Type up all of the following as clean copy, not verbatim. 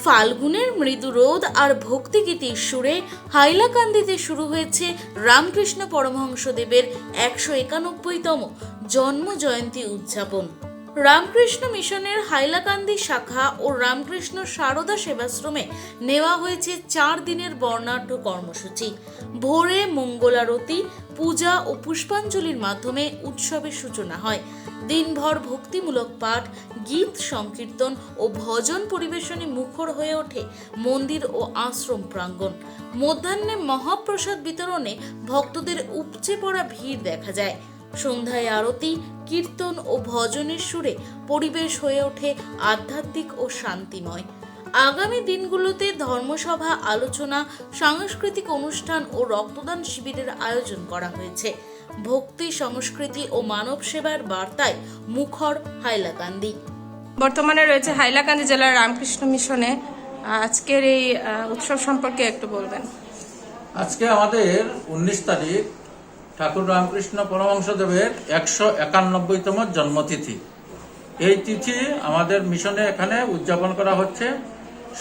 ফাল্গুনের মৃদু রোদ আর ভক্তিগীতির সুরে হাইলাকান্দিতে শুরু হয়েছে রামকৃষ্ণ পরমহংসদেবের 191তম জন্ম জয়ন্তী উদযাপন। রামকৃষ্ণ মিশনের হাইলাকান্দি শাখা ও রামকৃষ্ণ সারদা সেবাশ্রমে নেওয়া হয়েছে 4 দিনের বর্ণাঢ্য কর্মসূচি। ভোরে মঙ্গলারতি, পূজা ও পুষ্পাঞ্জলির মাধ্যমে উৎসবের সূচনা হয়। দিনভর ভক্তিমূলক পাঠ, গীত সংকীর্তন ও ভজন পরিবেশনে মুখর হয়ে ওঠে মন্দির ও আশ্রম প্রাঙ্গণ। মধ্যাহ্নে মহাপ্রসাদ বিতরণে ভক্তদের উপচে পড়া ভিড় দেখা যায়। সন্ধ্যায় আরতি, কীর্তন ও ভজনের সুরে পরিবেশ হয়ে ওঠে আধ্যাত্মিক ও শান্তিময়। আগামী দিনগুলোতে ধর্মসভা, আলোচনা, সাংস্কৃতিক অনুষ্ঠান ও রক্তদান শিবিরের আয়োজন করা হয়েছে। ভক্তি, সংস্কৃতি ও মানব সেবার বার্তায় মুখর হাইলাকান্দি। বর্তমানে রয়েছে হাইলাকান্দি জেলার রামকৃষ্ণ মিশনে। আজকের এই উৎসব সম্পর্কে একটু বলবেন। আজকে আমাদের 19 তারিখ ঠাকুর রামকৃষ্ণ পরমহংসদেবের 191তম জন্মতিথি। এই তিথি আমাদের মিশনে এখানে উদযাপন করা হচ্ছে।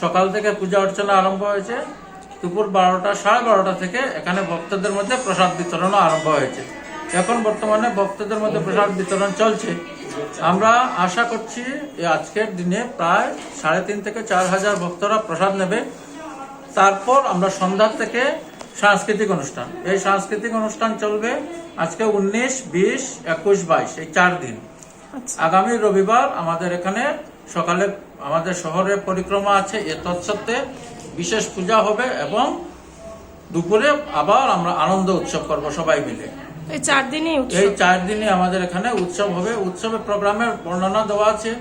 সকাল থেকে পূজা অর্চনা আরম্ভ হয়েছে। দুপুর 12টা, 12:30 থেকে এখানে ভক্তদের মধ্যে প্রসাদ বিতরণও আরম্ভ হয়েছে। এখন বর্তমানে ভক্তদের মধ্যে প্রসাদ বিতরণ চলছে। আমরা আশা করছি আজকের দিনে প্রায় 3,500 থেকে 4,000 ভক্তরা প্রসাদ নেবে। তারপর আমরা সন্ধ্যা থেকে সাংস্কৃতিক অনুষ্ঠান, এই সাংস্কৃতিক অনুষ্ঠান চলবে আজকে 19, 20, 21, 22 এই 4 দিন। আগামী রবিবার আমাদের এখানে সকালে আমাদের শহরে পরিক্রমা আছে, এ তৎসত্ত্বে বিশেষ পূজা হবে এবং দুপুরে আবার আমরা আনন্দ উৎসব করব সবাই মিলে। এই 4 দিনে আমাদের এখানে উৎসব হবে। উৎসবের প্রোগ্রামের বর্ণনা দেওয়া আছে।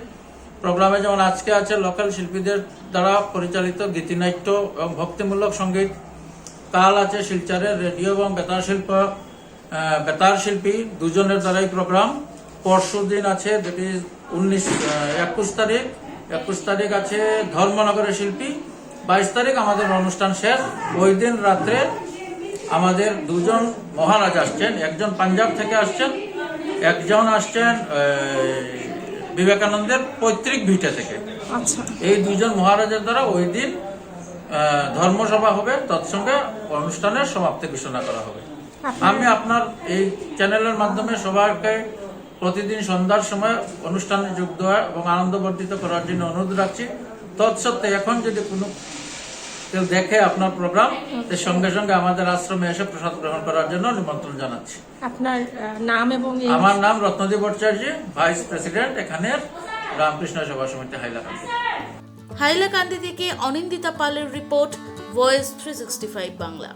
প্রোগ্রামে যেমন আজকে আছে লোকাল শিল্পীদের দ্বারা পরিচালিত গীতিনাট্য এবং ভক্তিমূলক সঙ্গীত। কাল আছে শিলচরের রেডিও এবং বেতার শিল্পী দুজনের দ্বারাই প্রোগ্রাম। পরশু দিন আছে যেটি 21 তারিখ আছে ধর্মনগরের শিল্পী। 22 তারিখ আমাদের অনুষ্ঠান শেষ। ওই দিন রাত্রে আমাদের 2জন মহারাজ আসছেন। একজন পাঞ্জাব থেকে আসছেন, একজন আসছেন বিবেকানন্দের পৈতৃক ভিটে থেকে। এই 2জন মহারাজের দ্বারা ওই দিন ধর্মসভা হবে, তৎসঙ্গে অনুষ্ঠানের সমাপ্তি ঘোষণা করা হবে। আমি আপনার এই চ্যানেলের মাধ্যমে সবাইকে প্রতিদিন সন্ধ্যার সময় অনুষ্ঠানে যোগ দেওয়া এবং আনন্দবর্ধিত করার জন্য অনুরোধ রাখছি। তৎসত্ত্বে এখন যদি কোনো কেউ দেখে আপনার প্রোগ্রাম, সঙ্গে সঙ্গে আমাদের আশ্রমে এসে প্রসাদ গ্রহণ করার জন্য নিমন্ত্রণ জানাচ্ছি। আপনার নাম এবং আমার নাম রত্নদীপ ভট্টাচার্য, ভাইস প্রেসিডেন্ট এখানের রামকৃষ্ণ সেবা সমিতি হাইলাকান্দি। হাইলাকান্দি থেকে অনিন্দিতা পালের রিপোর্ট, ভয়েস 365 বাংলা।